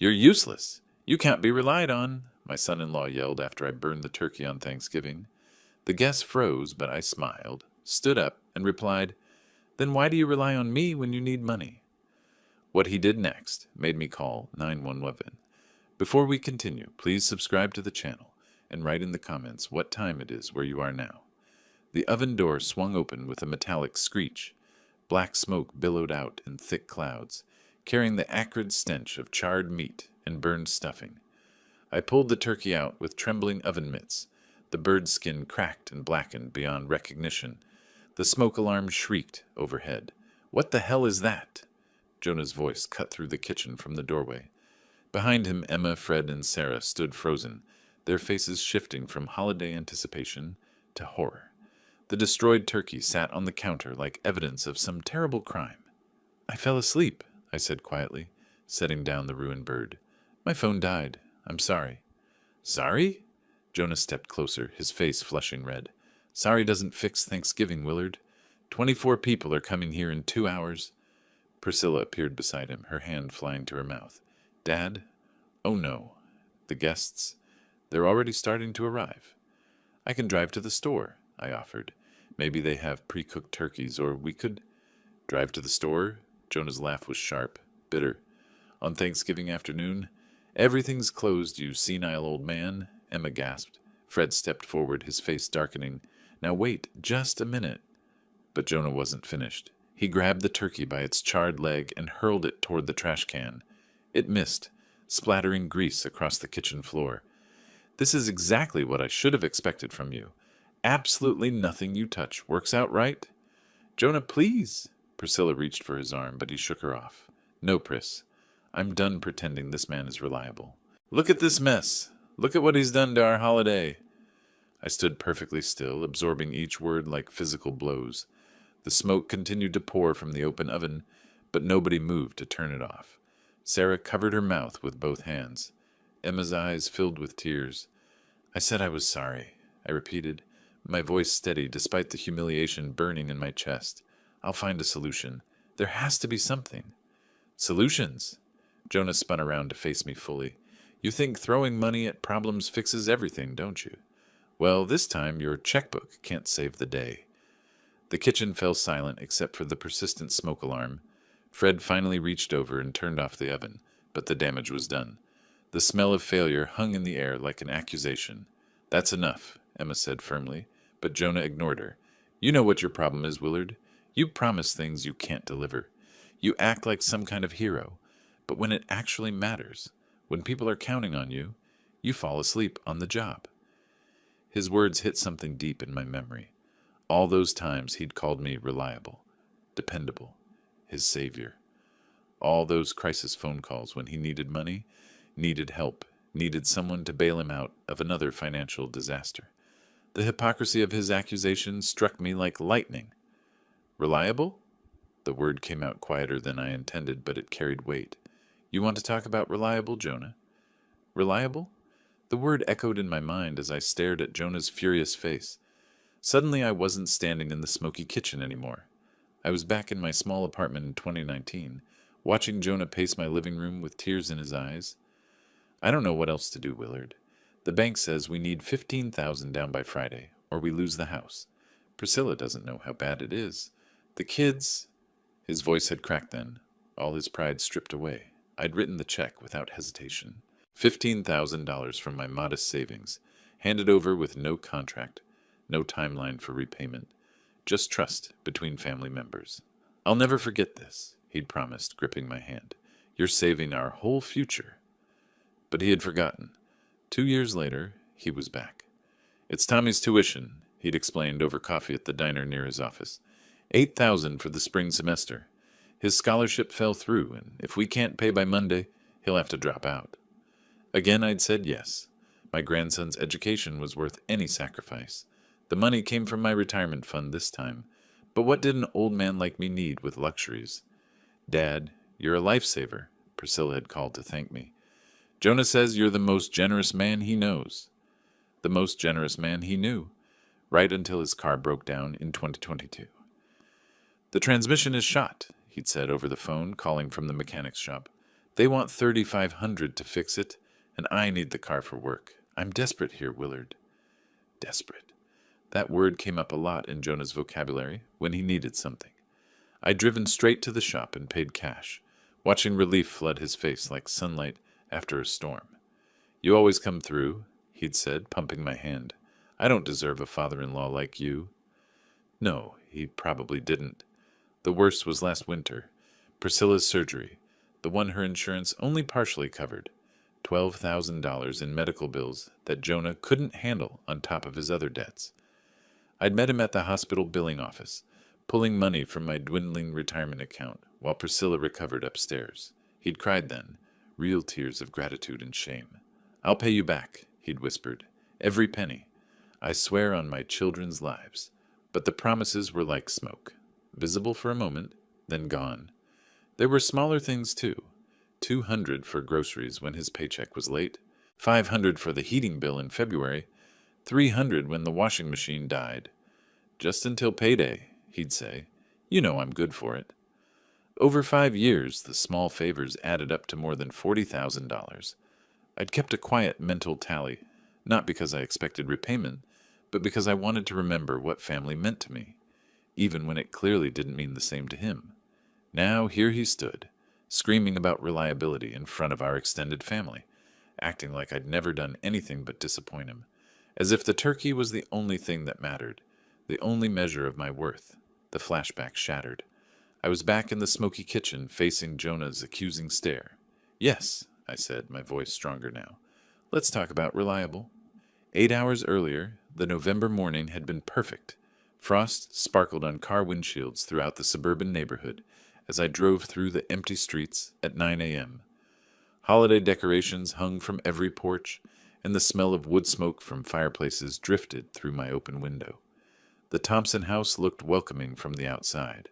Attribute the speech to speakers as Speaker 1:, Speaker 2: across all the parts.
Speaker 1: "You're useless. You can't be relied on," my son-in-law yelled after I burned the turkey on Thanksgiving. The guest froze, but I smiled, stood up, and replied, "Then why do you rely on me when you need money?" What he did next made me call 911. Before we continue, please subscribe to the channel and write in the comments what time it is where you are now. The oven door swung open with a metallic screech. Black smoke billowed out in thick clouds, carrying the acrid stench of charred meat and burned stuffing. I pulled the turkey out with trembling oven mitts. The bird skin cracked and blackened beyond recognition. The smoke alarm shrieked overhead. "What the hell is that?" Jonah's voice cut through the kitchen from the doorway. Behind him, Emma, Fred, and Sarah stood frozen, their faces shifting from holiday anticipation to horror. The destroyed turkey sat on the counter like evidence of some terrible crime. "I fell asleep," I said quietly, setting down the ruined bird. "My phone died. I'm sorry." "Sorry?" Jonah stepped closer, his face flushing red. "Sorry doesn't fix Thanksgiving, Willard. 24 people are coming here in 2 hours. Priscilla appeared beside him, her hand flying to her mouth. "Dad? Oh no. The guests? They're already starting to arrive." "I can drive to the store," I offered. "Maybe they have pre-cooked turkeys, or we could—" "Drive to the store?" Jonah's laugh was sharp, bitter. "On Thanksgiving afternoon? Everything's closed, you senile old man," Emma gasped. Fred stepped forward, his face darkening. "Now wait just a minute." But Jonah wasn't finished. He grabbed the turkey by its charred leg and hurled it toward the trash can. It missed, splattering grease across the kitchen floor. "This is exactly what I should have expected from you. Absolutely nothing you touch works out right." "Jonah, please." Priscilla reached for his arm, but he shook her off. "No, Pris. I'm done pretending this man is reliable. Look at this mess. Look at what he's done to our holiday." I stood perfectly still, absorbing each word like physical blows. The smoke continued to pour from the open oven, but nobody moved to turn it off. Sarah covered her mouth with both hands. Emma's eyes filled with tears. "I said I was sorry," I repeated, my voice steady despite the humiliation burning in my chest. "I'll find a solution. There has to be something." "Solutions?" Jonah spun around to face me fully. "You think throwing money at problems fixes everything, don't you? Well, this time your checkbook can't save the day." The kitchen fell silent except for the persistent smoke alarm. Fred finally reached over and turned off the oven, but the damage was done. The smell of failure hung in the air like an accusation. "That's enough," Emma said firmly, but Jonah ignored her. "You know what your problem is, Willard. You promise things you can't deliver. You act like some kind of hero, but when it actually matters, when people are counting on you, you fall asleep on the job." His words hit something deep in my memory. All those times he'd called me reliable, dependable, his savior. All those crisis phone calls when he needed money, needed help, needed someone to bail him out of another financial disaster. The hypocrisy of his accusations struck me like lightning. "Reliable?" The word came out quieter than I intended, but it carried weight. "You want to talk about reliable, Jonah?" "Reliable?" The word echoed in my mind as I stared at Jonah's furious face. Suddenly I wasn't standing in the smoky kitchen anymore. I was back in my small apartment in 2019, watching Jonah pace my living room with tears in his eyes. "I don't know what else to do, Willard. The bank says we need $15,000 down by Friday, or we lose the house. Priscilla doesn't know how bad it is. The kids—" His voice had cracked then, all his pride stripped away. I'd written the check without hesitation. $15,000 from my modest savings, handed over with no contract, no timeline for repayment, just trust between family members. "I'll never forget this," he'd promised, gripping my hand. "You're saving our whole future." But he had forgotten. 2 years later, he was back. "It's Tommy's tuition," he'd explained over coffee at the diner near his office. $8,000 for the spring semester. His scholarship fell through, and if we can't pay by Monday, he'll have to drop out. Again I'd said yes. My grandson's education was worth any sacrifice. The money came from my retirement fund this time. But what did an old man like me need with luxuries? "Dad, you're a lifesaver," Priscilla had called to thank me. "Jonah says you're the most generous man he knows." The most generous man he knew, right until his car broke down in 2022. "The transmission is shot," he'd said over the phone, calling from the mechanic's shop. They want $3,500 to fix it, and I need the car for work. I'm desperate here, Willard. Desperate. That word came up a lot in Jonah's vocabulary when he needed something. I'd driven straight to the shop and paid cash, watching relief flood his face like sunlight after a storm. You always come through, he'd said, pumping my hand. I don't deserve a father-in-law like you. No, he probably didn't. The worst was last winter. Priscilla's surgery, the one her insurance only partially covered. $12,000 in medical bills that Jonah couldn't handle on top of his other debts. I'd met him at the hospital billing office, pulling money from my dwindling retirement account while Priscilla recovered upstairs. He'd cried then, real tears of gratitude and shame. I'll pay you back, he'd whispered. Every penny. I swear on my children's lives. But the promises were like smoke, visible for a moment, then gone. There were smaller things too. $200 for groceries when his paycheck was late, $500 for the heating bill in February, $300 when the washing machine died. Just until payday, he'd say. You know I'm good for it. Over 5 years, the small favors added up to more than $40,000. I'd kept a quiet mental tally, not because I expected repayment, but because I wanted to remember what family meant to me, even when it clearly didn't mean the same to him. Now here he stood, screaming about reliability in front of our extended family, acting like I'd never done anything but disappoint him, as if the turkey was the only thing that mattered, the only measure of my worth. The flashback shattered. I was back in the smoky kitchen, facing Jonah's accusing stare. Yes, I said, my voice stronger now. Let's talk about reliable. 8 hours earlier, the November morning had been perfect. Frost sparkled on car windshields throughout the suburban neighborhood as I drove through the empty streets at 9 a.m. Holiday decorations hung from every porch, and the smell of wood smoke from fireplaces drifted through my open window. The Thompson house looked welcoming from the outside.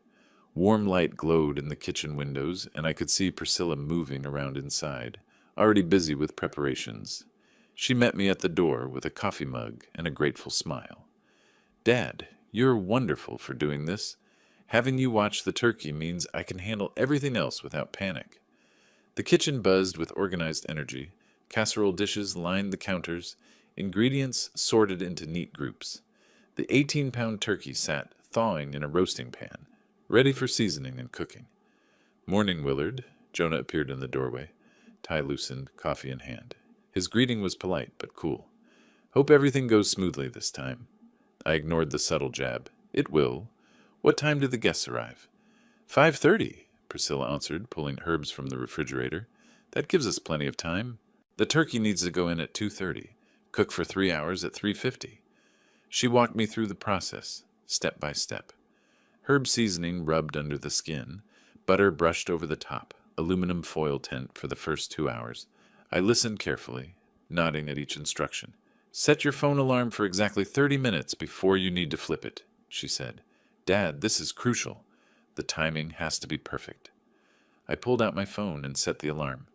Speaker 1: Warm light glowed in the kitchen windows, and I could see Priscilla moving around inside, already busy with preparations. She met me at the door with a coffee mug and a grateful smile. Dad, you're wonderful for doing this. Having you watch the turkey means I can handle everything else without panic. The kitchen buzzed with organized energy. Casserole dishes lined the counters, ingredients sorted into neat groups. The 18-pound turkey sat thawing in a roasting pan, ready for seasoning and cooking. Morning, Willard. Jonah appeared in the doorway, tie loosened, coffee in hand. His greeting was polite but cool. Hope everything goes smoothly this time. I ignored the subtle jab. It will. What time do the guests arrive? 5:30, Priscilla answered, pulling herbs from the refrigerator. That gives us plenty of time. The turkey needs to go in at 2:30, cook for 3 hours at 3:50. She walked me through the process, step by step. Herb seasoning rubbed under the skin, butter brushed over the top, aluminum foil tent for the first 2 hours. I listened carefully, nodding at each instruction. Set your phone alarm for exactly 30 minutes before you need to flip it, she said. Dad, this is crucial. The timing has to be perfect. I pulled out my phone and set the alarm.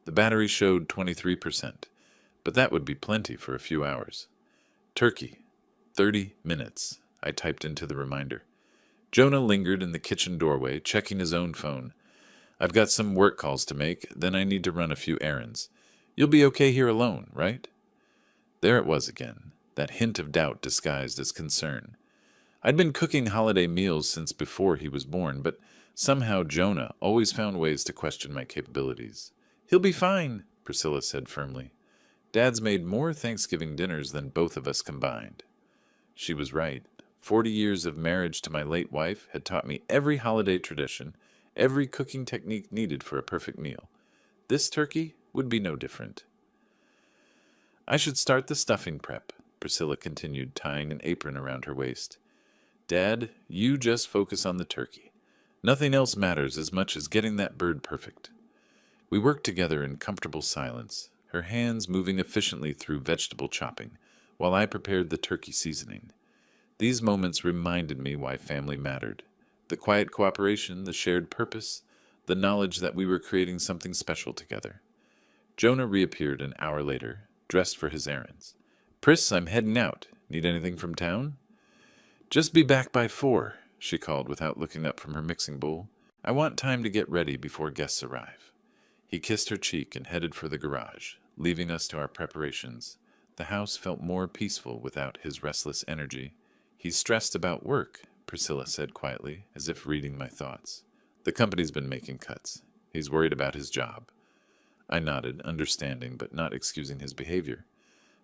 Speaker 1: The battery showed 23%, but that would be plenty for a few hours. Turkey, 30 minutes, I typed into the reminder. Jonah lingered in the kitchen doorway, checking his own phone. I've got some work calls to make, then I need to run a few errands. You'll be okay here alone, right? There it was again, that hint of doubt disguised as concern. I'd been cooking holiday meals since before he was born, but somehow Jonah always found ways to question my capabilities. He'll be fine, Priscilla said firmly. Dad's made more Thanksgiving dinners than both of us combined. She was right. 40 years of marriage to my late wife had taught me every holiday tradition, every cooking technique needed for a perfect meal. This turkey would be no different. I should start the stuffing prep, Priscilla continued, tying an apron around her waist. Dad, you just focus on the turkey. Nothing else matters as much as getting that bird perfect. We worked together in comfortable silence, her hands moving efficiently through vegetable chopping, while I prepared the turkey seasoning. These moments reminded me why family mattered. The quiet cooperation, the shared purpose, the knowledge that we were creating something special together. Jonah reappeared an hour later, dressed for his errands. Pris, I'm heading out. Need anything from town? Just be back by 4, she called without looking up from her mixing bowl. I want time to get ready before guests arrive. He kissed her cheek and headed for the garage, leaving us to our preparations. The house felt more peaceful without his restless energy. He's stressed about work, Priscilla said quietly, as if reading my thoughts. The company's been making cuts. He's worried about his job. I nodded, understanding but not excusing his behavior.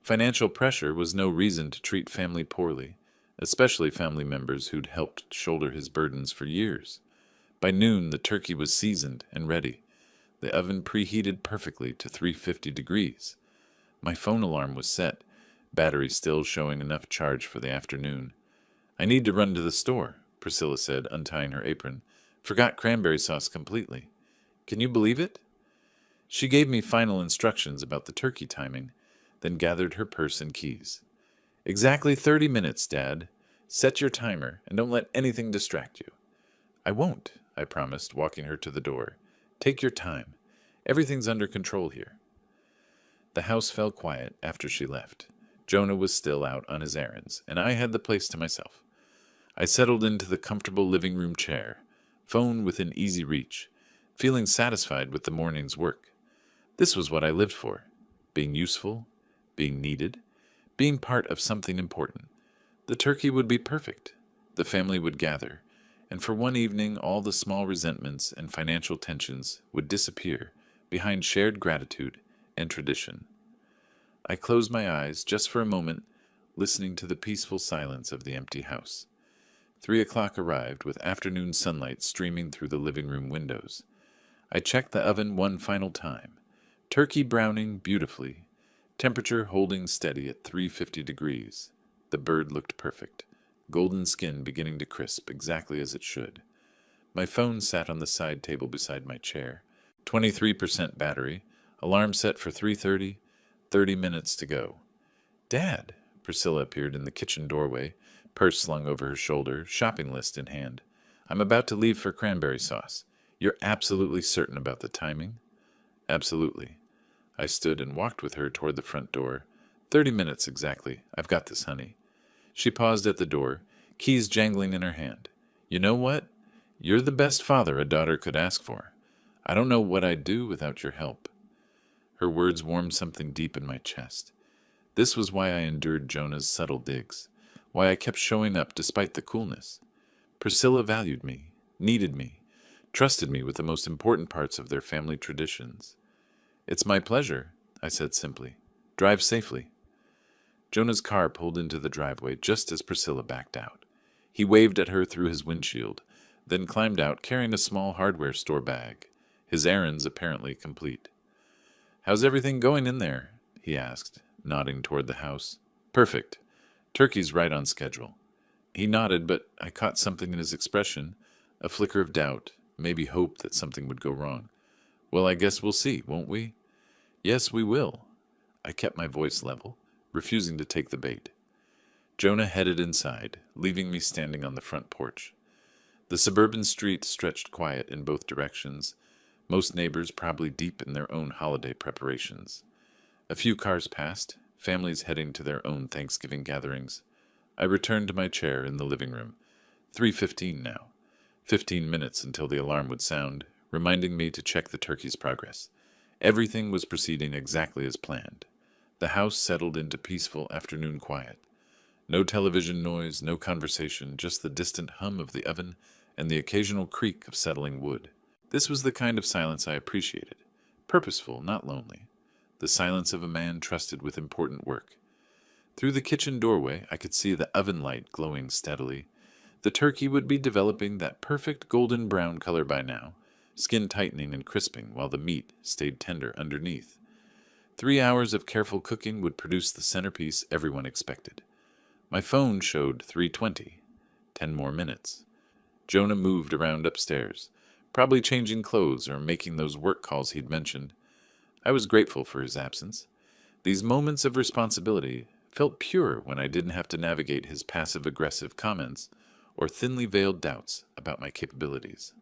Speaker 1: Financial pressure was no reason to treat family poorly, especially family members who'd helped shoulder his burdens for years. By noon, the turkey was seasoned and ready. The oven preheated perfectly to 350 degrees. My phone alarm was set, battery still showing enough charge for the afternoon. I need to run to the store, Priscilla said, untying her apron. Forgot cranberry sauce completely. Can you believe it? She gave me final instructions about the turkey timing, then gathered her purse and keys. Exactly 30 minutes, Dad. Set your timer and don't let anything distract you. I won't, I promised, walking her to the door. Take your time. Everything's under control here. The house fell quiet after she left. Jonah was still out on his errands, and I had the place to myself. I settled into the comfortable living room chair, phone within easy reach, feeling satisfied with the morning's work. This was what I lived for, being useful, being needed, being part of something important. The turkey would be perfect. The family would gather, and for one evening all the small resentments and financial tensions would disappear behind shared gratitude and tradition. I closed my eyes just for a moment, listening to the peaceful silence of the empty house. 3 o'clock arrived with afternoon sunlight streaming through the living room windows. I checked the oven one final time. Turkey browning beautifully, temperature holding steady at 350 degrees. The bird looked perfect, golden skin beginning to crisp exactly as it should. My phone sat on the side table beside my chair. 23% battery, alarm set for 3:30, 30 minutes to go. Dad, Priscilla appeared in the kitchen doorway, purse slung over her shoulder, shopping list in hand. I'm about to leave for cranberry sauce. You're absolutely certain about the timing? Absolutely. I stood and walked with her toward the front door. 30 minutes exactly. I've got this, honey. She paused at the door, keys jangling in her hand. You know what? You're the best father a daughter could ask for. I don't know what I'd do without your help. Her words warmed something deep in my chest. This was why I endured Jonah's subtle digs, why I kept showing up despite the coolness. Priscilla valued me, needed me, trusted me with the most important parts of their family traditions. It's my pleasure, I said simply. Drive safely. Jonah's car pulled into the driveway just as Priscilla backed out. He waved at her through his windshield, then climbed out carrying a small hardware store bag, his errands apparently complete. How's everything going in there? He asked, nodding toward the house. Perfect. Turkey's right on schedule. He nodded, but I caught something in his expression, a flicker of doubt, maybe hope that something would go wrong. Well, I guess we'll see, won't we? Yes, we will. I kept my voice level, refusing to take the bait. Jonah headed inside, leaving me standing on the front porch. The suburban street stretched quiet in both directions, most neighbors probably deep in their own holiday preparations. A few cars passed, families heading to their own Thanksgiving gatherings. I returned to my chair in the living room. 3:15 now. 15 minutes until the alarm would sound, reminding me to check the turkey's progress. Everything was proceeding exactly as planned. The house settled into peaceful afternoon quiet. No television noise, no conversation, just the distant hum of the oven and the occasional creak of settling wood. This was the kind of silence I appreciated. Purposeful, not lonely. The silence of a man trusted with important work. Through the kitchen doorway, I could see the oven light glowing steadily. The turkey would be developing that perfect golden brown color by now, skin tightening and crisping while the meat stayed tender underneath. 3 hours of careful cooking would produce the centerpiece everyone expected. My phone showed 3:20. 10 more minutes. Jonah moved around upstairs, probably changing clothes or making those work calls he'd mentioned. I was grateful for his absence. These moments of responsibility felt pure when I didn't have to navigate his passive-aggressive comments or thinly veiled doubts about my capabilities.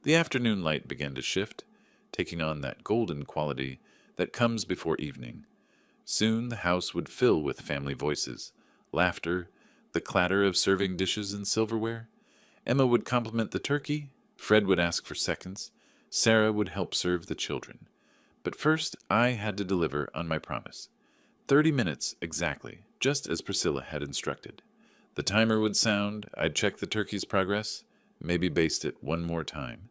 Speaker 1: The afternoon light began to shift, taking on that golden quality that comes before evening. Soon the house would fill with family voices, laughter, the clatter of serving dishes and silverware. Emma would compliment the turkey, Fred would ask for seconds, Sarah would help serve the children. But first, I had to deliver on my promise. 30 minutes exactly, just as Priscilla had instructed. The timer would sound, I'd check the turkey's progress, maybe baste it one more time,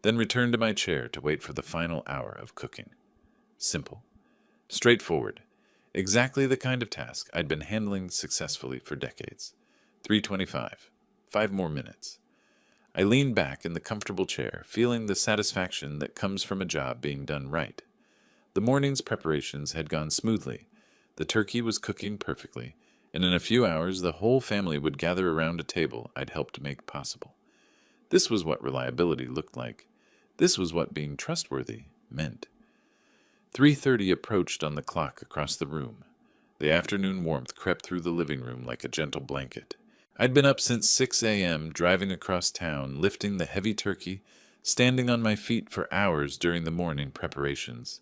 Speaker 1: then return to my chair to wait for the final hour of cooking. Simple. Straightforward. Exactly the kind of task I'd been handling successfully for decades. 3:25. 5 more minutes. I leaned back in the comfortable chair, feeling the satisfaction that comes from a job being done right. The morning's preparations had gone smoothly. The turkey was cooking perfectly, and in a few hours the whole family would gather around a table I'd helped make possible. This was what reliability looked like. This was what being trustworthy meant. 3:30 approached on the clock across the room. The afternoon warmth crept through the living room like a gentle blanket. I'd been up since 6 a.m., driving across town, lifting the heavy turkey, standing on my feet for hours during the morning preparations.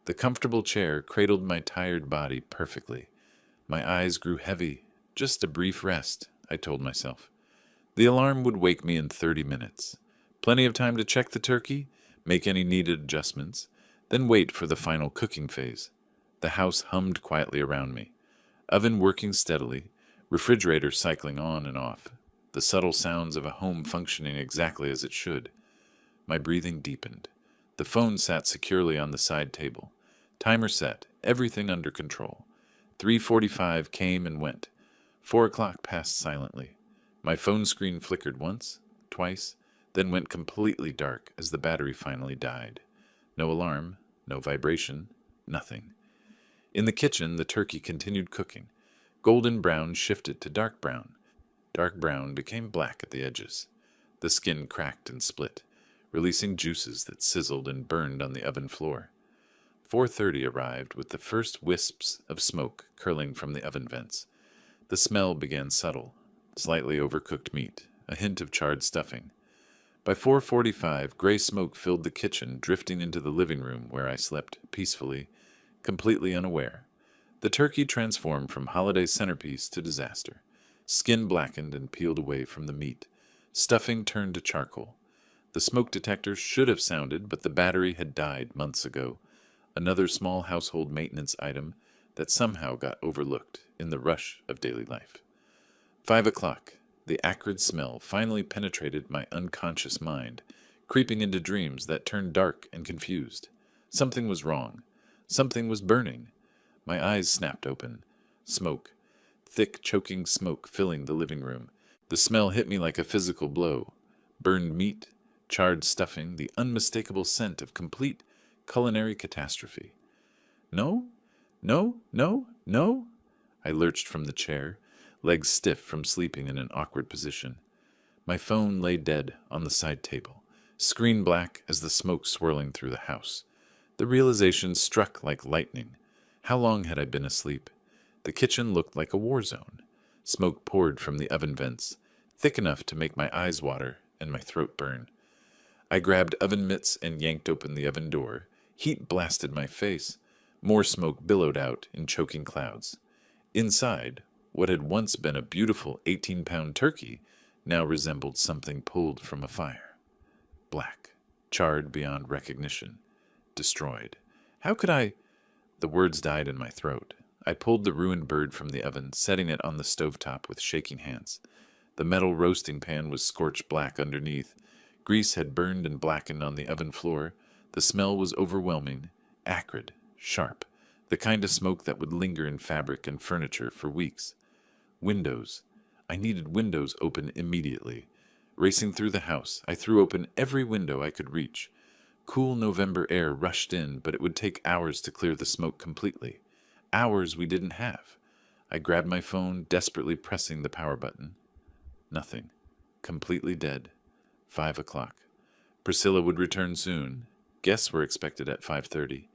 Speaker 1: The comfortable chair cradled my tired body perfectly. My eyes grew heavy. Just a brief rest, I told myself. The alarm would wake me in 30 minutes. Plenty of time to check the turkey, make any needed adjustments, then wait for the final cooking phase. The house hummed quietly around me. Oven working steadily, refrigerator cycling on and off, the subtle sounds of a home functioning exactly as it should. My breathing deepened. The phone sat securely on the side table. Timer set, everything under control. 3:45 came and went. 4 o'clock passed silently. My phone screen flickered once, twice, then went completely dark as the battery finally died. No alarm, no vibration, nothing. In the kitchen, the turkey continued cooking. Golden brown shifted to dark brown. Dark brown became black at the edges. The skin cracked and split, releasing juices that sizzled and burned on the oven floor. 4:30 arrived with the first wisps of smoke curling from the oven vents. The smell began subtle, slightly overcooked meat, a hint of charred stuffing. By 4:45, gray smoke filled the kitchen, drifting into the living room where I slept peacefully, completely unaware. The turkey transformed from holiday centerpiece to disaster. Skin blackened and peeled away from the meat. Stuffing turned to charcoal. The smoke detector should have sounded, but the battery had died months ago. Another small household maintenance item that somehow got overlooked in the rush of daily life. 5 o'clock. The acrid smell finally penetrated my unconscious mind, creeping into dreams that turned dark and confused. Something was wrong. Something was burning. My eyes snapped open. Smoke. Thick, choking smoke filling the living room. The smell hit me like a physical blow. Burned meat, charred stuffing, the unmistakable scent of complete culinary catastrophe. No? No? No? No? I lurched from the chair, legs stiff from sleeping in an awkward position. My phone lay dead on the side table, screen black as the smoke swirling through the house. The realization struck like lightning. How long had I been asleep? The kitchen looked like a war zone. Smoke poured from the oven vents, thick enough to make my eyes water and my throat burn. I grabbed oven mitts and yanked open the oven door. Heat blasted my face. More smoke billowed out in choking clouds. Inside, what had once been a beautiful 18-pound turkey now resembled something pulled from a fire. Black, charred beyond recognition, destroyed. How could I? The words died in my throat. I pulled the ruined bird from the oven, setting it on the stovetop with shaking hands. The metal roasting pan was scorched black underneath. Grease had burned and blackened on the oven floor. The smell was overwhelming, acrid, sharp, the kind of smoke that would linger in fabric and furniture for weeks. Windows. I needed windows open immediately. Racing through the house, I threw open every window I could reach. Cool November air rushed in, but it would take hours to clear the smoke completely. Hours we didn't have. I grabbed my phone, desperately pressing the power button. Nothing. Completely dead. 5 o'clock. Priscilla would return soon. Guests were expected at 5:30.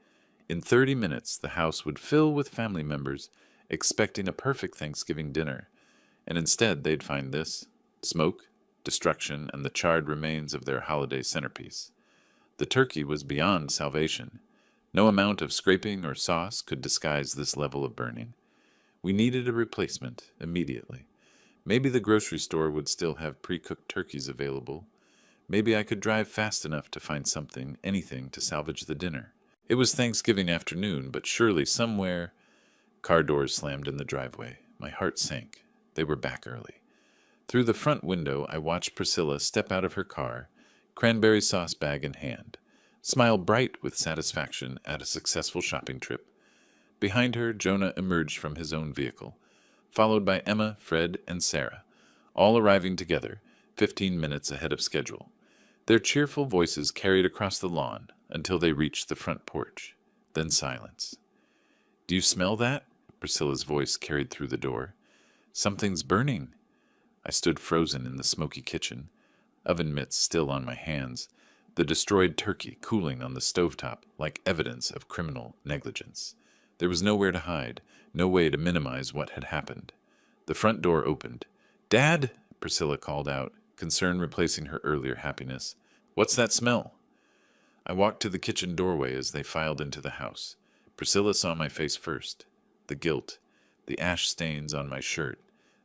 Speaker 1: In 30 minutes, the house would fill with family members, expecting a perfect Thanksgiving dinner. And instead, they'd find this: smoke, destruction, and the charred remains of their holiday centerpiece. The turkey was beyond salvation. No amount of scraping or sauce could disguise this level of burning. We needed a replacement immediately. Maybe the grocery store would still have pre-cooked turkeys available. Maybe I could drive fast enough to find something, anything, to salvage the dinner. It was Thanksgiving afternoon, but surely somewhere. Car doors slammed in the driveway. My heart sank. They were back early. Through the front window, I watched Priscilla step out of her car, cranberry sauce bag in hand, smile bright with satisfaction at a successful shopping trip. Behind her, Jonah emerged from his own vehicle, followed by Emma, Fred, and Sarah, all arriving together, 15 minutes ahead of schedule. Their cheerful voices carried across the lawn until they reached the front porch. Then silence. "Do you smell that?" Priscilla's voice carried through the door. "Something's burning." I stood frozen in the smoky kitchen, oven mitts still on my hands, the destroyed turkey cooling on the stovetop like evidence of criminal negligence. There was nowhere to hide, no way to minimize what had happened. The front door opened. "Dad!" Priscilla called out, concern replacing her earlier happiness. "What's that smell?" I walked to the kitchen doorway as they filed into the house. Priscilla saw my face first. The guilt, the ash stains on my shirt,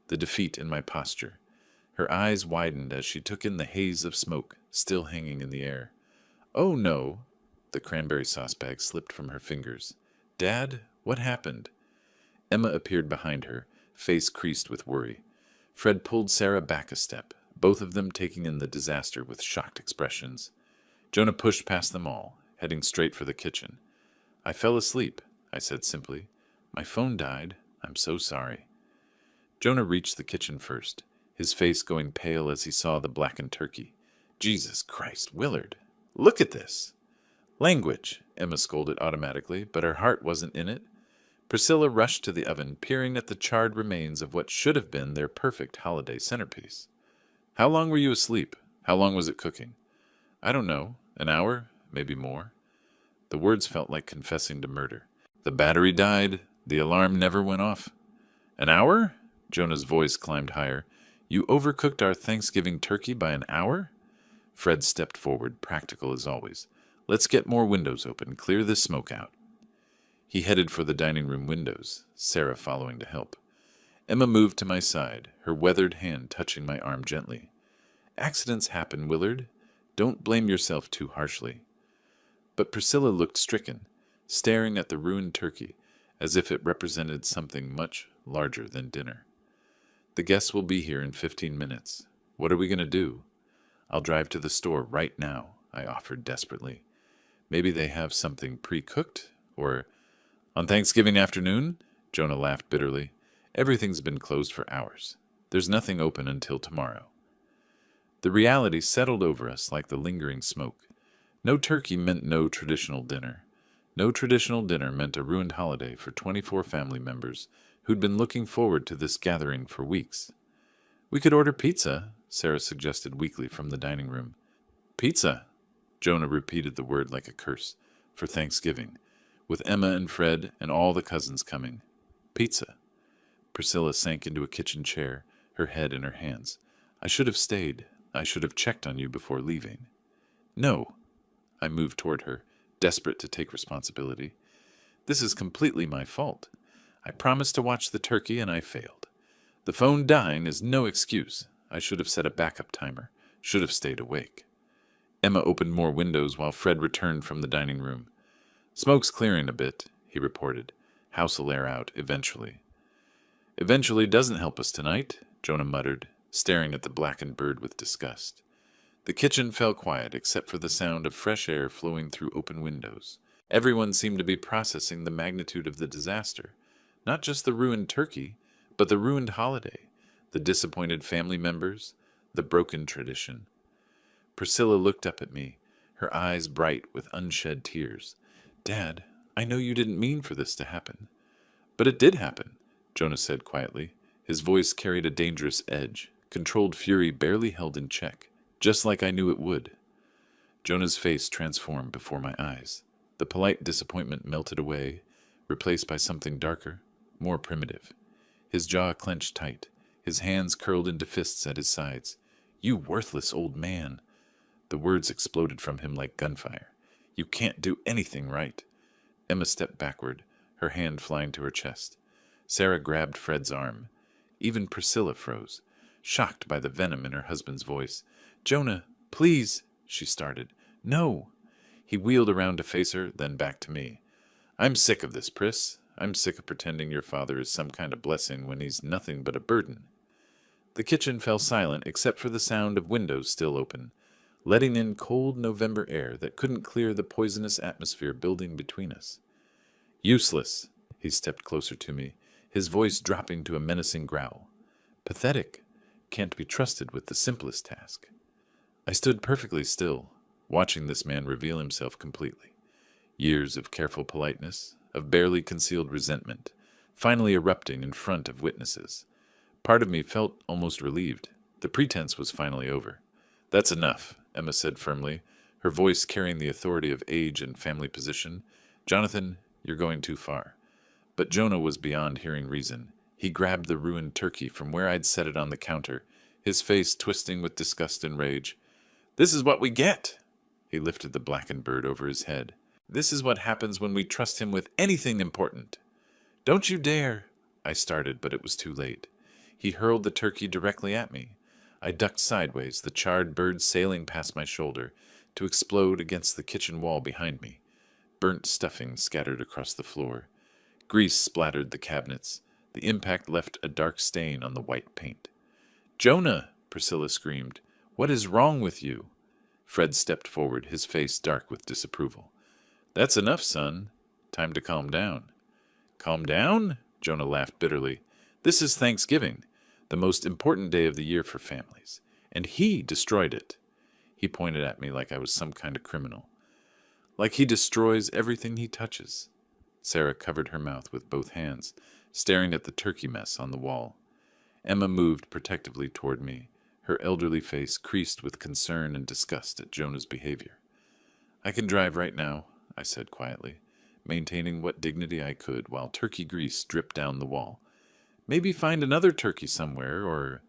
Speaker 1: the defeat in my posture. Her eyes widened as she took in the haze of smoke still hanging in the air. "Oh, no." The cranberry sauce bag slipped from her fingers. "Dad, what happened?" Emma appeared behind her, face creased with worry. Fred pulled Sarah back a step, both of them taking in the disaster with shocked expressions. Jonah pushed past them all, heading straight for the kitchen. "I fell asleep," I said simply. "My phone died. I'm so sorry." Jonah reached the kitchen first, his face going pale as he saw the blackened turkey. "Jesus Christ, Willard, look at this!" "Language," Emma scolded automatically, but her heart wasn't in it. Priscilla rushed to the oven, peering at the charred remains of what should have been their perfect holiday centerpiece. "How long were you asleep? How long was it cooking?" "I don't know. An hour? Maybe more." The words felt like confessing to murder. "The battery died. The alarm never went off." "An hour?" Jonah's voice climbed higher. "You overcooked our Thanksgiving turkey by an hour?" Fred stepped forward, practical as always. "Let's get more windows open. Clear this smoke out." He headed for the dining room windows, Sarah following to help. Emma moved to my side, her weathered hand touching my arm gently. "Accidents happen, Willard. Don't blame yourself too harshly." But Priscilla looked stricken, staring at the ruined turkey, as if it represented something much larger than dinner. "The guests will be here in 15 minutes. What are we going to do?" "I'll drive to the store right now," I offered desperately. "Maybe they have something pre-cooked, or—" "On Thanksgiving afternoon?" Jonah laughed bitterly. "Everything's been closed for hours. There's nothing open until tomorrow." The reality settled over us like the lingering smoke. No turkey meant no traditional dinner. No traditional dinner meant a ruined holiday for 24 family members who'd been looking forward to this gathering for weeks. "We could order pizza," Sarah suggested weakly from the dining room. "Pizza," Jonah repeated the word like a curse, "for Thanksgiving, with Emma and Fred and all the cousins coming. Pizza." Priscilla sank into a kitchen chair, her head in her hands. "I should have stayed. I should have checked on you before leaving." "No." I moved toward her, desperate to take responsibility. "This is completely my fault. I promised to watch the turkey and I failed. The phone dying is no excuse. I should have set a backup timer, should have stayed awake." Emma opened more windows while Fred returned from the dining room. "Smoke's clearing a bit," he reported. "House'll air out eventually." "Eventually doesn't help us tonight," Jonah muttered, staring at the blackened bird with disgust. The kitchen fell quiet except for the sound of fresh air flowing through open windows. Everyone seemed to be processing the magnitude of the disaster. Not just the ruined turkey, but the ruined holiday, the disappointed family members, the broken tradition. Priscilla looked up at me, her eyes bright with unshed tears. "Dad, I know you didn't mean for this to happen." "But it did happen," Jonah said quietly. His voice carried a dangerous edge, controlled fury barely held in check, just like I knew it would. Jonah's face transformed before my eyes. The polite disappointment melted away, replaced by something darker, more primitive. His jaw clenched tight, his hands curled into fists at his sides. "You worthless old man!" The words exploded from him like gunfire. "You can't do anything right." Emma stepped backward, her hand flying to her chest. Sarah grabbed Fred's arm. Even Priscilla froze, shocked by the venom in her husband's voice. "Jonah, Please, she started. No. He wheeled around to face her, then back to me. I'm sick of this, Pris. I'm sick of pretending your father is some kind of blessing when he's nothing but a burden. The kitchen fell silent except for the sound of windows still open, letting in cold November air that couldn't clear the poisonous atmosphere building between us. Useless. He stepped closer to me, his voice dropping to a menacing growl. Pathetic. Can't be trusted with the simplest task. I stood perfectly still, watching this man reveal himself completely. Years of careful politeness, of barely concealed resentment, finally erupting in front of witnesses. Part of me felt almost relieved. The pretense was finally over. That's enough, Emma said firmly, her voice carrying the authority of age and family position. Jonathan, you're going too far. But Jonah was beyond hearing reason. He grabbed the ruined turkey from where I'd set it on the counter, his face twisting with disgust and rage. This is what we get! He lifted the blackened bird over his head. This is what happens when we trust him with anything important. Don't you dare! I started, but it was too late. He hurled the turkey directly at me. I ducked sideways, the charred bird sailing past my shoulder, to explode against the kitchen wall behind me. Burnt stuffing scattered across the floor. Grease splattered the cabinets. The impact left a dark stain on the white paint. Jonah! Priscilla screamed. What is wrong with you? Fred stepped forward, his face dark with disapproval. That's enough, son. Time to calm down. Calm down? Jonah laughed bitterly. This is Thanksgiving, the most important day of the year for families, and he destroyed it. He pointed at me like I was some kind of criminal. Like he destroys everything he touches. Sarah covered her mouth with both hands, staring at the turkey mess on the wall. Emma moved protectively toward me, her elderly face creased with concern and disgust at Jonah's behavior. I can drive right now, I said quietly, maintaining what dignity I could while turkey grease dripped down the wall. Maybe find another turkey somewhere, or...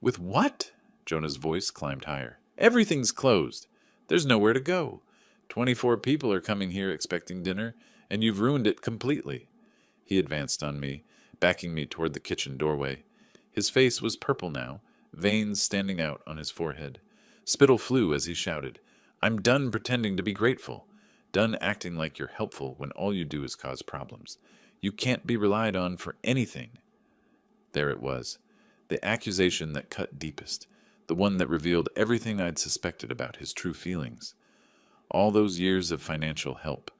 Speaker 1: With what? Jonah's voice climbed higher. Everything's closed. There's nowhere to go. 24 people are coming here expecting dinner, and you've ruined it completely. He advanced on me, backing me toward the kitchen doorway. His face was purple now, veins standing out on his forehead. Spittle flew as he shouted, I'm done pretending to be grateful. Done acting like you're helpful when all you do is cause problems. You can't be relied on for anything. There it was, the accusation that cut deepest, the one that revealed everything I'd suspected about his true feelings. All those years of financial help,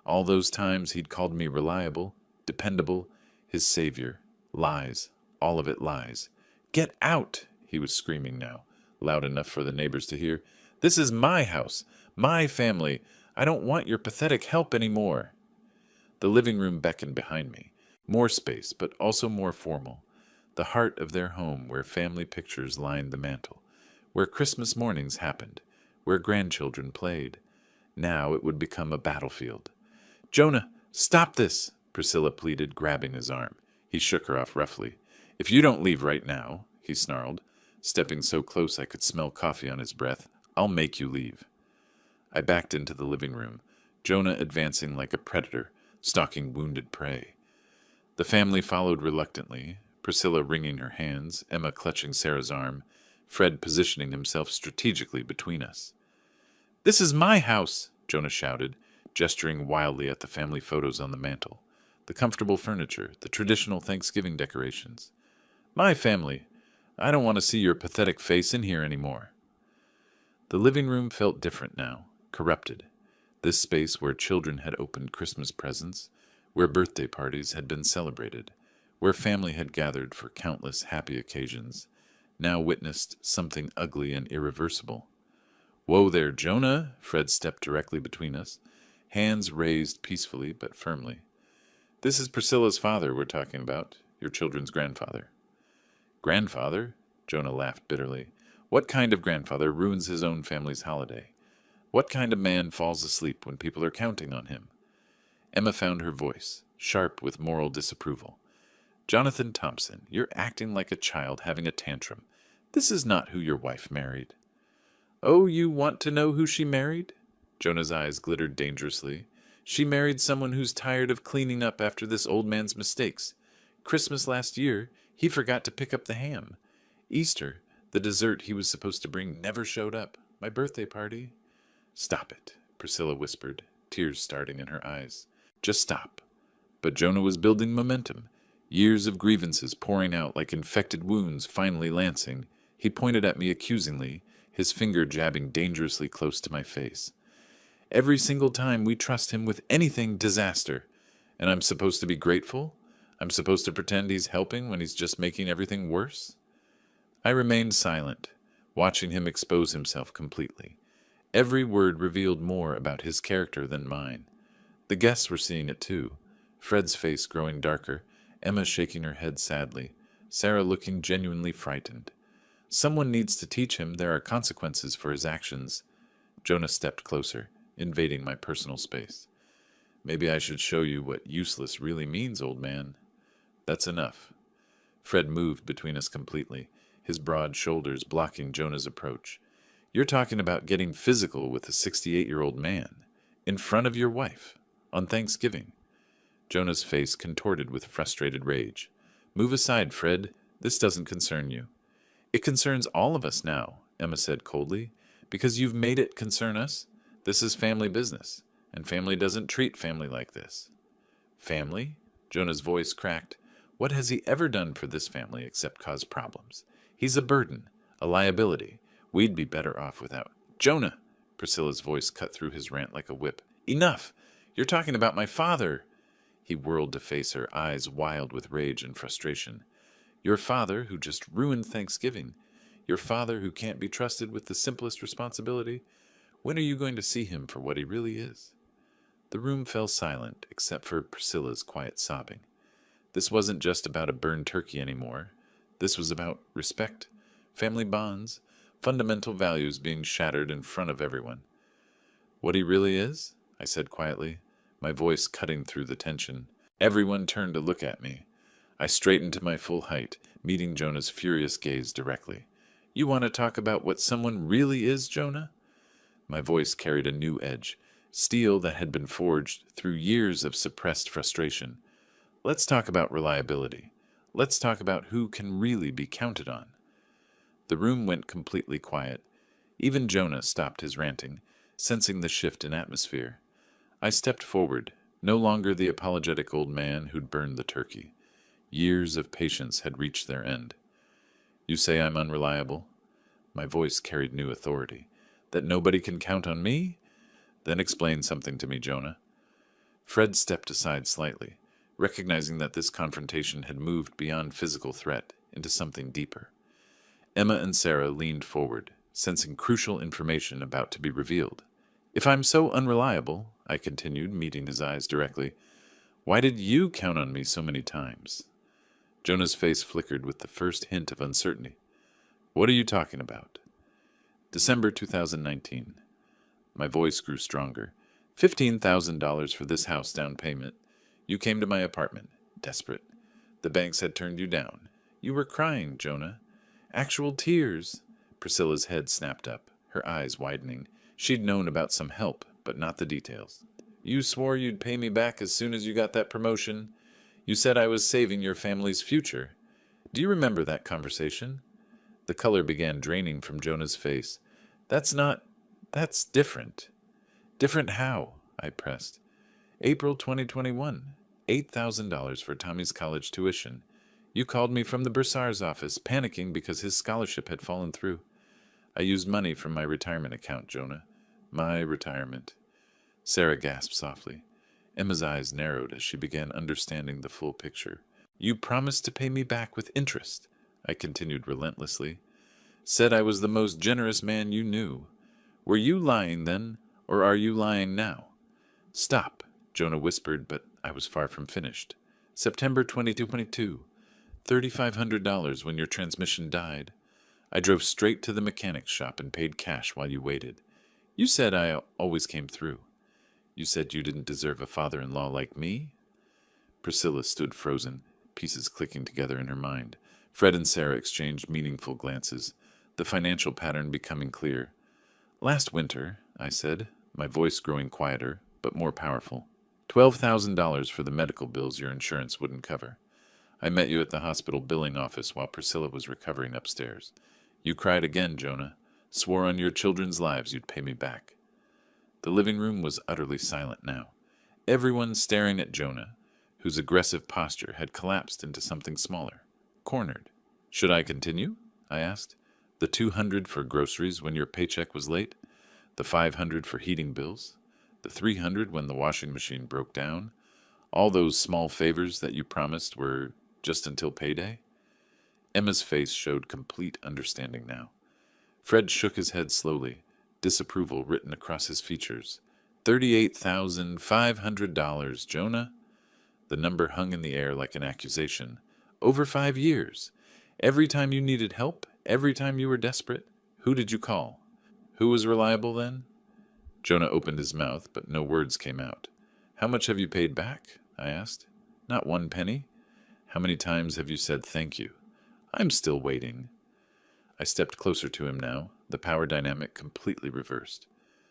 Speaker 1: all those times he'd called me reliable, dependable, his savior, lies, all of it lies. Get out, he was screaming now, loud enough for the neighbors to hear. This is my house, my family. I don't want your pathetic help anymore. The living room beckoned behind me, more space, but also more formal. The heart of their home where family pictures lined the mantel, where Christmas mornings happened, where grandchildren played. Now it would become a battlefield. Jonah, stop this, Priscilla pleaded, grabbing his arm. He shook her off roughly. If you don't leave right now, he snarled, stepping so close I could smell coffee on his breath, I'll make you leave. I backed into the living room, Jonah advancing like a predator, stalking wounded prey. The family followed reluctantly, Priscilla wringing her hands, Emma clutching Sarah's arm, Fred positioning himself strategically between us. This is my house, Jonah shouted, gesturing wildly at the family photos on the mantel, the comfortable furniture, the traditional Thanksgiving decorations. My family. I don't want to see your pathetic face in here anymore. The living room felt different now, corrupted. This space where children had opened Christmas presents, where birthday parties had been celebrated, where family had gathered for countless happy occasions, now witnessed something ugly and irreversible. Whoa there, Jonah! Fred stepped directly between us, hands raised peacefully but firmly. This is Priscilla's father we're talking about, your children's grandfather. Grandfather? Jonah laughed bitterly. What kind of grandfather ruins his own family's holiday? What kind of man falls asleep when people are counting on him? Emma found her voice, sharp with moral disapproval. Jonathan Thompson, you're acting like a child having a tantrum. This is not who your wife married. Oh, you want to know who she married? Jonah's eyes glittered dangerously. She married someone who's tired of cleaning up after this old man's mistakes. Christmas last year, he forgot to pick up the ham. Easter, the dessert he was supposed to bring never showed up. My birthday party. Stop it, Priscilla whispered, tears starting in her eyes. Just stop. But Jonah was building momentum, years of grievances pouring out like infected wounds finally lancing. He pointed at me accusingly, his finger jabbing dangerously close to my face. Every single time we trust him with anything, disaster. And I'm supposed to be grateful? I'm supposed to pretend he's helping when he's just making everything worse? I remained silent, watching him expose himself completely. Every word revealed more about his character than mine. The guests were seeing it too, Fred's face growing darker, Emma shaking her head sadly, Sarah looking genuinely frightened. Someone needs to teach him there are consequences for his actions. Jonah stepped closer, invading my personal space. Maybe I should show you what useless really means, old man. That's enough. Fred moved between us completely, his broad shoulders blocking Jonah's approach. You're talking about getting physical with a 68-year-old man, in front of your wife, on Thanksgiving. Jonah's face contorted with frustrated rage. Move aside, Fred. This doesn't concern you. It concerns all of us now, Emma said coldly, because you've made it concern us. This is family business, and family doesn't treat family like this. Family? Jonah's voice cracked. What has he ever done for this family except cause problems? He's a burden, a liability. We'd be better off without. Jonah! Priscilla's voice cut through his rant like a whip. Enough! You're talking about my father! He whirled to face her, eyes wild with rage and frustration. Your father who just ruined Thanksgiving. Your father who can't be trusted with the simplest responsibility. When are you going to see him for what he really is? The room fell silent, except for Priscilla's quiet sobbing. This wasn't just about a burned turkey anymore. This was about respect, family bonds, fundamental values being shattered in front of everyone. What he really is? I said quietly, my voice cutting through the tension. Everyone turned to look at me. I straightened to my full height, meeting Jonah's furious gaze directly. You want to talk about what someone really is, Jonah? My voice carried a new edge, steel that had been forged through years of suppressed frustration. Let's talk about reliability. Let's talk about who can really be counted on. The room went completely quiet. Even Jonah stopped his ranting, sensing the shift in atmosphere. I stepped forward, no longer the apologetic old man who'd burned the turkey. Years of patience had reached their end. You say I'm unreliable? My voice carried new authority. That nobody can count on me? Then explain something to me, Jonah. Fred stepped aside slightly, recognizing that this confrontation had moved beyond physical threat into something deeper. Emma and Sarah leaned forward, sensing crucial information about to be revealed. If I'm so unreliable, I continued, meeting his eyes directly, why did you count on me so many times? Jonah's face flickered with the first hint of uncertainty. What are you talking about? December 2019. My voice grew stronger. $15,000 for this house down payment. You came to my apartment, desperate. The banks had turned you down. You were crying, Jonah. Actual tears. Priscilla's head snapped up, her eyes widening. She'd known about some help, but not the details. You swore you'd pay me back as soon as you got that promotion. You said I was saving your family's future. Do you remember that conversation? The color began draining from Jonah's face. That's different. Different how? I pressed. April 2021. $8,000 for Tommy's college tuition. You called me from the bursar's office, panicking because his scholarship had fallen through. I used money from my retirement account, Jonah. My retirement. Sarah gasped softly. Emma's eyes narrowed as she began understanding the full picture. You promised to pay me back with interest, I continued relentlessly. Said I was the most generous man you knew. Were you lying then, or are you lying now? Stop, Jonah whispered, but I was far from finished. September 2022. $3,500 when your transmission died. I drove straight to the mechanic's shop and paid cash while you waited. You said I always came through. You said you didn't deserve a father-in-law like me? Priscilla stood frozen, pieces clicking together in her mind. Fred and Sarah exchanged meaningful glances, the financial pattern becoming clear. Last winter, I said, my voice growing quieter, but more powerful. $12,000 for the medical bills your insurance wouldn't cover. I met you at the hospital billing office while Priscilla was recovering upstairs. You cried again, Jonah. Swore on your children's lives you'd pay me back. The living room was utterly silent now. Everyone staring at Jonah, whose aggressive posture had collapsed into something smaller, cornered. Should I continue? I asked. The 200 for groceries when your paycheck was late? The 500 for heating bills? The 300 when the washing machine broke down? All those small favors that you promised were just until payday? Emma's face showed complete understanding now. Fred shook his head slowly, disapproval written across his features. $38,500, Jonah. The number hung in the air like an accusation. Over 5 years. Every time you needed help, every time you were desperate, who did you call? Who was reliable then? Jonah opened his mouth, but no words came out. How much have you paid back? I asked. Not 1 penny. How many times have you said thank you? I'm still waiting. I stepped closer to him now, the power dynamic completely reversed.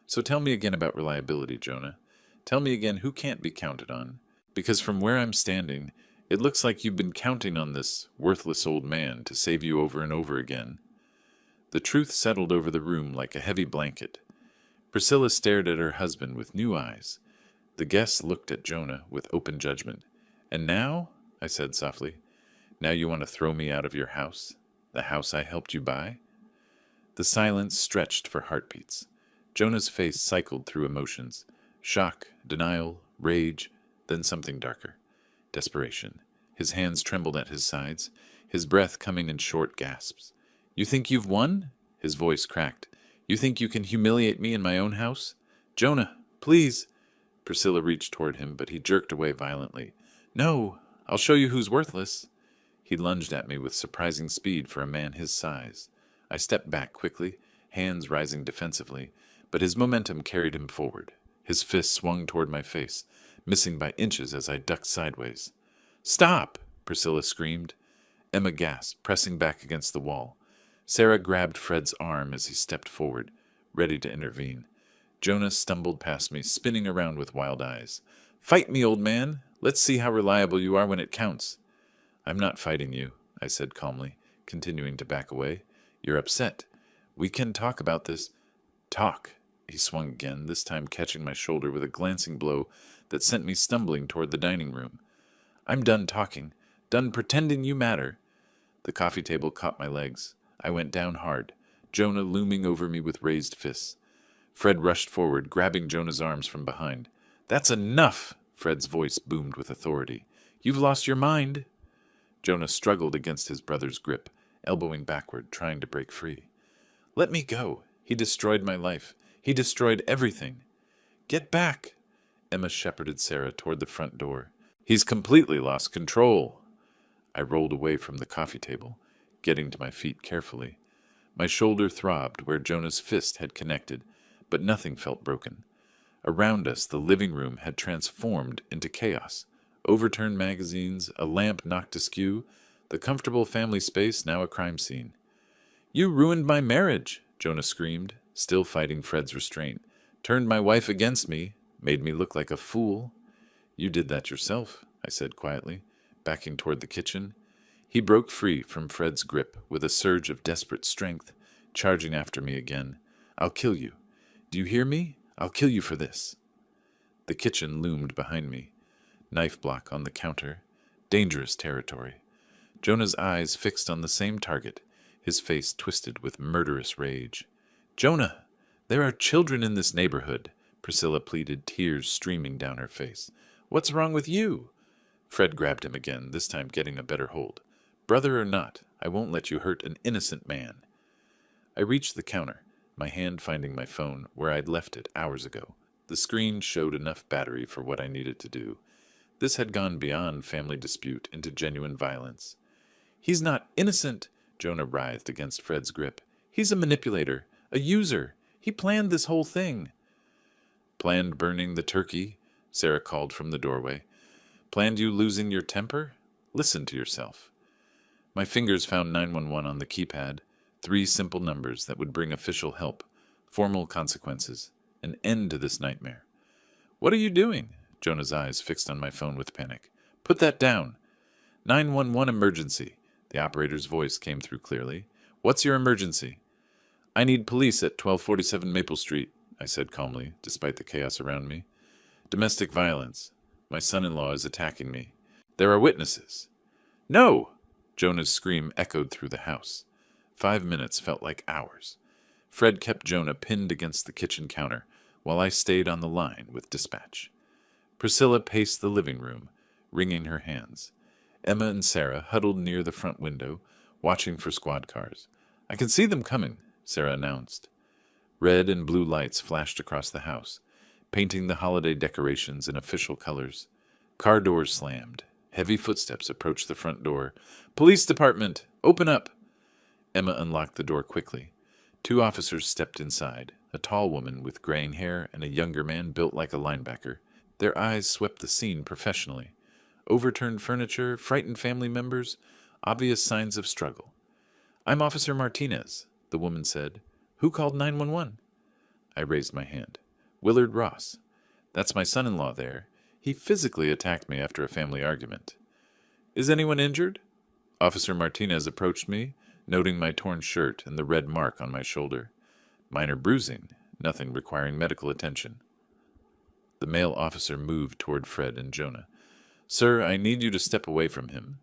Speaker 1: So tell me again about reliability, Jonah. Tell me again who can't be counted on. Because from where I'm standing, it looks like you've been counting on this worthless old man to save you over and over again. The truth settled over the room like a heavy blanket. Priscilla stared at her husband with new eyes. The guests looked at Jonah with open judgment. And now, I said softly, now you want to throw me out of your house? The house I helped you buy? The silence stretched for heartbeats. Jonah's face cycled through emotions. Shock, denial, rage, then something darker. Desperation. His hands trembled at his sides, his breath coming in short gasps. You think you've won? His voice cracked. You think you can humiliate me in my own house? Jonah, please. Priscilla reached toward him, but he jerked away violently. No, I'll show you who's worthless. He lunged at me with surprising speed for a man his size. I stepped back quickly, hands rising defensively, but his momentum carried him forward. His fist swung toward my face, missing by inches as I ducked sideways. Stop! Priscilla screamed. Emma gasped, pressing back against the wall. Sarah grabbed Fred's arm as he stepped forward, ready to intervene. Jonah stumbled past me, spinning around with wild eyes. Fight me, old man! Let's see how reliable you are when it counts. I'm not fighting you, I said calmly, continuing to back away. You're upset. We can talk about this. Talk. He swung again, this time catching my shoulder with a glancing blow that sent me stumbling toward the dining room. I'm done talking. Done pretending you matter. The coffee table caught my legs. I went down hard, Jonah looming over me with raised fists. Fred rushed forward, grabbing Jonah's arms from behind. That's enough! Fred's voice boomed with authority. You've lost your mind. Jonah struggled against his brother's grip, elbowing backward, trying to break free. Let me go. He destroyed my life. He destroyed everything. Get back! Emma shepherded Sarah toward the front door. He's completely lost control. I rolled away from the coffee table, getting to my feet carefully. My shoulder throbbed where Jonah's fist had connected, but nothing felt broken. Around us, the living room had transformed into chaos. Overturned magazines, a lamp knocked askew, the comfortable family space now a crime scene. You ruined my marriage, Jonah screamed, still fighting Fred's restraint. Turned my wife against me, made me look like a fool. You did that yourself, I said quietly, backing toward the kitchen. He broke free from Fred's grip with a surge of desperate strength, charging after me again. I'll kill you. Do you hear me? I'll kill you for this. The kitchen loomed behind me. Knife block on the counter. Dangerous territory. Jonah's eyes fixed on the same target, his face twisted with murderous rage. Jonah, there are children in this neighborhood, Priscilla pleaded, tears streaming down her face. What's wrong with you? Fred grabbed him again, this time getting a better hold. Brother or not, I won't let you hurt an innocent man. I reached the counter, my hand finding my phone where I'd left it hours ago. The screen showed enough battery for what I needed to do. This had gone beyond family dispute into genuine violence. He's not innocent, Jonah writhed against Fred's grip. He's a manipulator, a user. He planned this whole thing. Planned burning the turkey, Sarah called from the doorway. Planned you losing your temper? Listen to yourself. My fingers found 911 on the keypad, 3 simple numbers that would bring official help, formal consequences, an end to this nightmare. What are you doing? Jonah's eyes fixed on my phone with panic. Put that down. 911 emergency. The operator's voice came through clearly. What's your emergency? I need police at 1247 Maple Street, I said calmly, despite the chaos around me. Domestic violence. My son-in-law is attacking me. There are witnesses. No! Jonah's scream echoed through the house. 5 minutes felt like hours. Fred kept Jonah pinned against the kitchen counter, while I stayed on the line with dispatch. Priscilla paced the living room, wringing her hands. Emma and Sarah huddled near the front window, watching for squad cars. I can see them coming, Sarah announced. Red and blue lights flashed across the house, painting the holiday decorations in official colors. Car doors slammed. Heavy footsteps approached the front door. Police department! Open up! Emma unlocked the door quickly. 2 officers stepped inside, a tall woman with graying hair and a younger man built like a linebacker. Their eyes swept the scene professionally. Overturned furniture, frightened family members, obvious signs of struggle. I'm Officer Martinez, the woman said. Who called 911? I raised my hand. Willard Ross. That's my son-in-law there. He physically attacked me after a family argument. Is anyone injured? Officer Martinez approached me, noting my torn shirt and the red mark on my shoulder. Minor bruising, nothing requiring medical attention. The male officer moved toward Fred and Jonah. Sir, I need you to step away from him.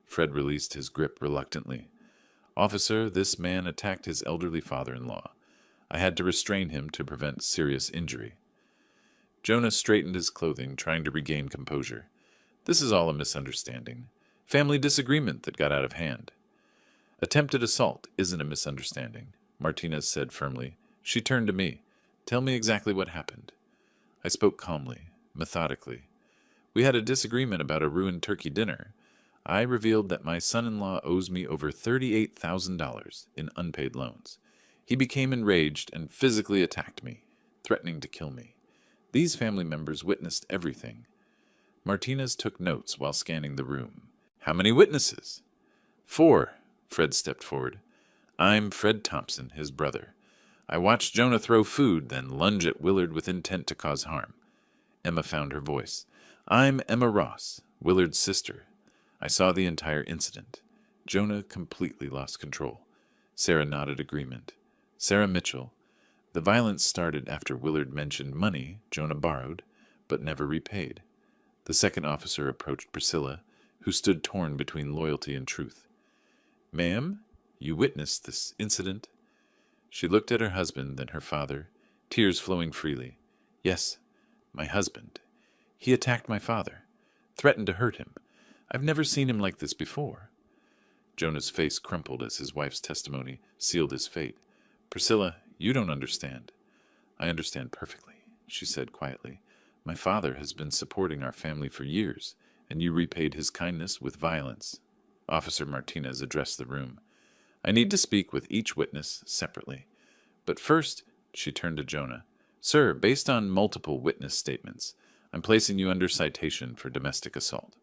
Speaker 1: Fred released his grip reluctantly. Officer, this man attacked his elderly father-in-law. I had to restrain him to prevent serious injury. Jonah straightened his clothing, trying to regain composure. This is all a misunderstanding. Family disagreement that got out of hand. Attempted assault isn't a misunderstanding, Martinez said firmly. She turned to me. Tell me exactly what happened. I spoke calmly, methodically. We had a disagreement about a ruined turkey dinner. I revealed that my son-in-law owes me over $38,000 in unpaid loans. He became enraged and physically attacked me, threatening to kill me. These family members witnessed everything. Martinez took notes while scanning the room. How many witnesses? 4. Fred stepped forward. I'm Fred Thompson, his brother. I watched Jonah throw food, then lunge at Willard with intent to cause harm. Emma found her voice. I'm Emma Ross, Willard's sister. I saw the entire incident. Jonah completely lost control. Sarah nodded agreement. Sarah Mitchell. The violence started after Willard mentioned money Jonah borrowed, but never repaid. The second officer approached Priscilla, who stood torn between loyalty and truth. Ma'am, you witnessed this incident? She looked at her husband, then her father, tears flowing freely. Yes, my husband. He attacked my father, threatened to hurt him. I've never seen him like this before. Jonah's face crumpled as his wife's testimony sealed his fate. Priscilla, you don't understand. I understand perfectly, she said quietly. My father has been supporting our family for years, and you repaid his kindness with violence. Officer Martinez addressed the room. I need to speak with each witness separately. But first, she turned to Jonah. Sir, based on multiple witness statements, I'm placing you under citation for domestic assault.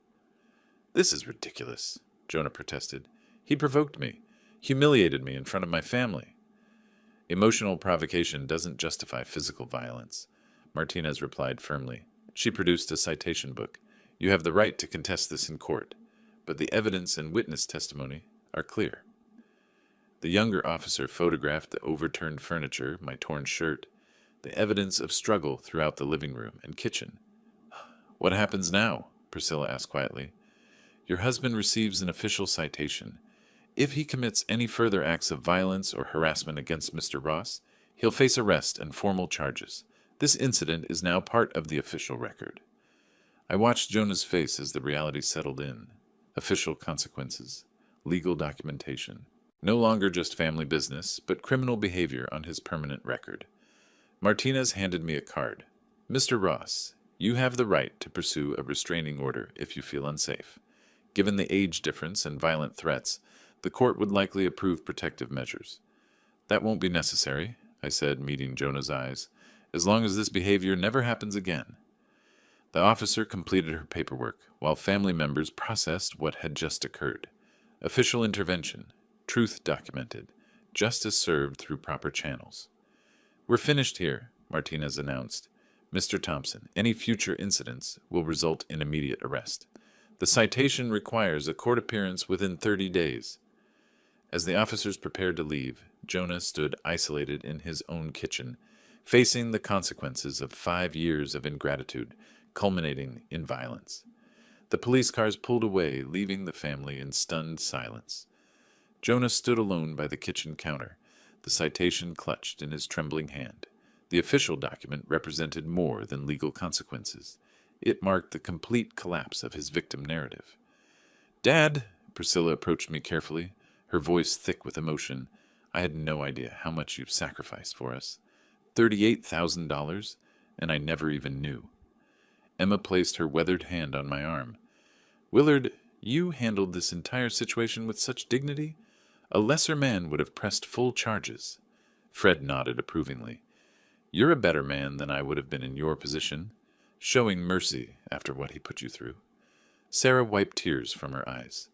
Speaker 1: This is ridiculous, Jonah protested. He provoked me, humiliated me in front of my family. Emotional provocation doesn't justify physical violence, Martinez replied firmly. She produced a citation book. You have the right to contest this in court, but the evidence and witness testimony are clear. The younger officer photographed the overturned furniture, my torn shirt, the evidence of struggle throughout the living room and kitchen. What happens now? Priscilla asked quietly. Your husband receives an official citation. If he commits any further acts of violence or harassment against Mr. Ross, he'll face arrest and formal charges. This incident is now part of the official record. I watched Jonah's face as the reality settled in. Official consequences. Legal documentation. No longer just family business, but criminal behavior on his permanent record. Martinez handed me a card. Mr. Ross, you have the right to pursue a restraining order if you feel unsafe. Given the age difference and violent threats, the court would likely approve protective measures. That won't be necessary, I said, meeting Jonah's eyes, as long as this behavior never happens again. The officer completed her paperwork, while family members processed what had just occurred. Official intervention, truth documented, justice served through proper channels. We're finished here, Martinez announced. Mr. Thompson, any future incidents will result in immediate arrest. The citation requires a court appearance within 30 days. As the officers prepared to leave, Jonah stood isolated in his own kitchen, facing the consequences of 5 years of ingratitude, culminating in violence. The police cars pulled away, leaving the family in stunned silence. Jonah stood alone by the kitchen counter, the citation clutched in his trembling hand. The official document represented more than legal consequences. It marked the complete collapse of his victim narrative. "Dad," Priscilla approached me carefully, her voice thick with emotion. "I had no idea how much you've sacrificed for us. $38,000, and I never even knew." Emma placed her weathered hand on my arm. "Willard, you handled this entire situation with such dignity. A lesser man would have pressed full charges." Fred nodded approvingly. "You're a better man than I would have been in your position, showing mercy after what he put you through." Sarah wiped tears from her eyes.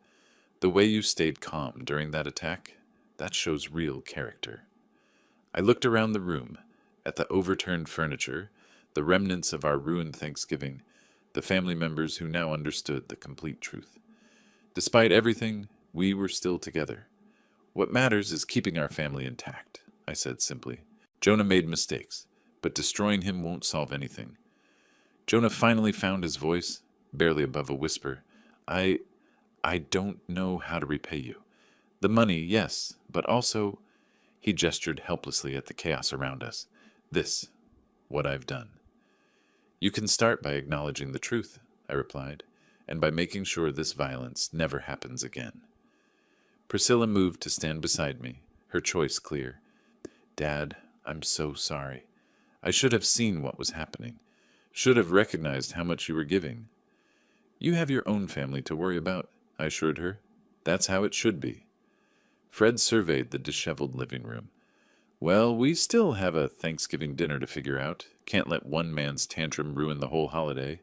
Speaker 1: "The way you stayed calm during that attack, that shows real character." I looked around the room, at the overturned furniture, the remnants of our ruined Thanksgiving, the family members who now understood the complete truth. Despite everything, we were still together. "What matters is keeping our family intact," I said simply. "Jonah made mistakes, but destroying him won't solve anything." Jonah finally found his voice, barely above a whisper. I don't know how to repay you. The money, yes, but also," he gestured helplessly at the chaos around us, "this, what I've done." "You can start by acknowledging the truth," I replied, "and by making sure this violence never happens again." Priscilla moved to stand beside me, her choice clear. "Dad, I'm so sorry. I should have seen what was happening, should have recognized how much you were giving." "You have your own family to worry about," I assured her. "That's how it should be." Fred surveyed the disheveled living room. "Well, we still have a Thanksgiving dinner to figure out. Can't let one man's tantrum ruin the whole holiday."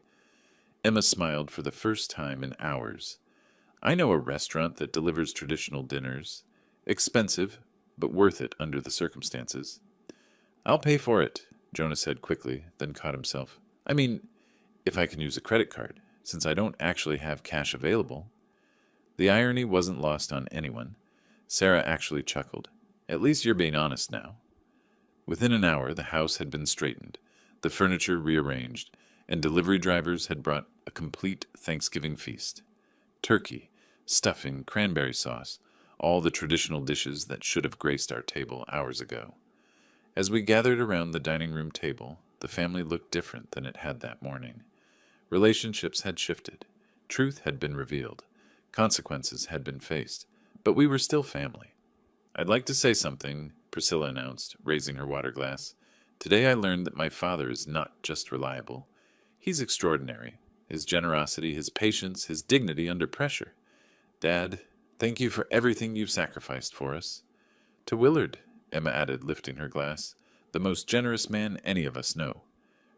Speaker 1: Emma smiled for the first time in hours. "I know a restaurant that delivers traditional dinners. Expensive, but worth it under the circumstances." "I'll pay for it," Jonah said quickly, then caught himself. "I mean, if I can use a credit card, since I don't actually have cash available." The irony wasn't lost on anyone. Sarah actually chuckled. "At least you're being honest now." Within an hour, the house had been straightened, the furniture rearranged, and delivery drivers had brought a complete Thanksgiving feast. Turkey, stuffing, cranberry sauce, all the traditional dishes that should have graced our table hours ago. As we gathered around the dining room table, the family looked different than it had that morning. Relationships had shifted. Truth had been revealed. Consequences had been faced. But we were still family. "I'd like to say something," Priscilla announced, raising her water glass. "Today I learned that my father is not just reliable. He's extraordinary. His generosity, his patience, his dignity under pressure. Dad, thank you for everything you've sacrificed for us." "To Willard," Emma added, lifting her glass, "the most generous man any of us know."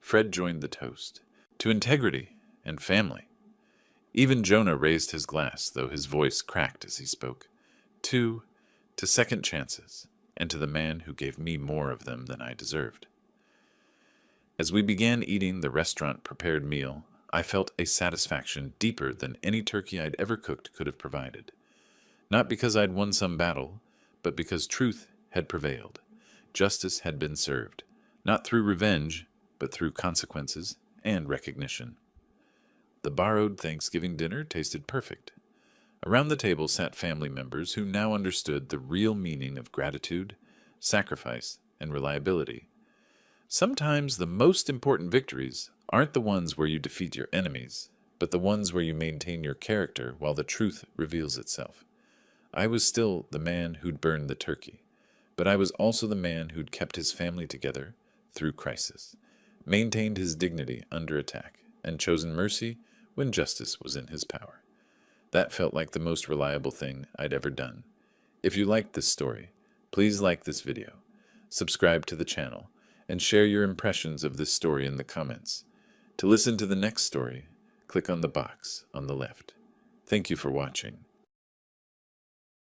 Speaker 1: Fred joined the toast. "To integrity and family." Even Jonah raised his glass, though his voice cracked as he spoke. To second chances, and to the man who gave me more of them than I deserved." As we began eating the restaurant-prepared meal, I felt a satisfaction deeper than any turkey I'd ever cooked could have provided. Not because I'd won some battle, but because truth had prevailed. Justice had been served, not through revenge, but through consequences and recognition. The borrowed Thanksgiving dinner tasted perfect. Around the table sat family members who now understood the real meaning of gratitude, sacrifice, and reliability. Sometimes the most important victories aren't the ones where you defeat your enemies, but the ones where you maintain your character while the truth reveals itself. I was still the man who'd burned the turkey, but I was also the man who'd kept his family together through crisis, maintained his dignity under attack, and chosen mercy when justice was in his power. That felt like the most reliable thing I'd ever done. If you liked this story, please like this video, subscribe to the channel, and share your impressions of this story in the comments. To listen to the next story, click on the box on the left. Thank you for watching.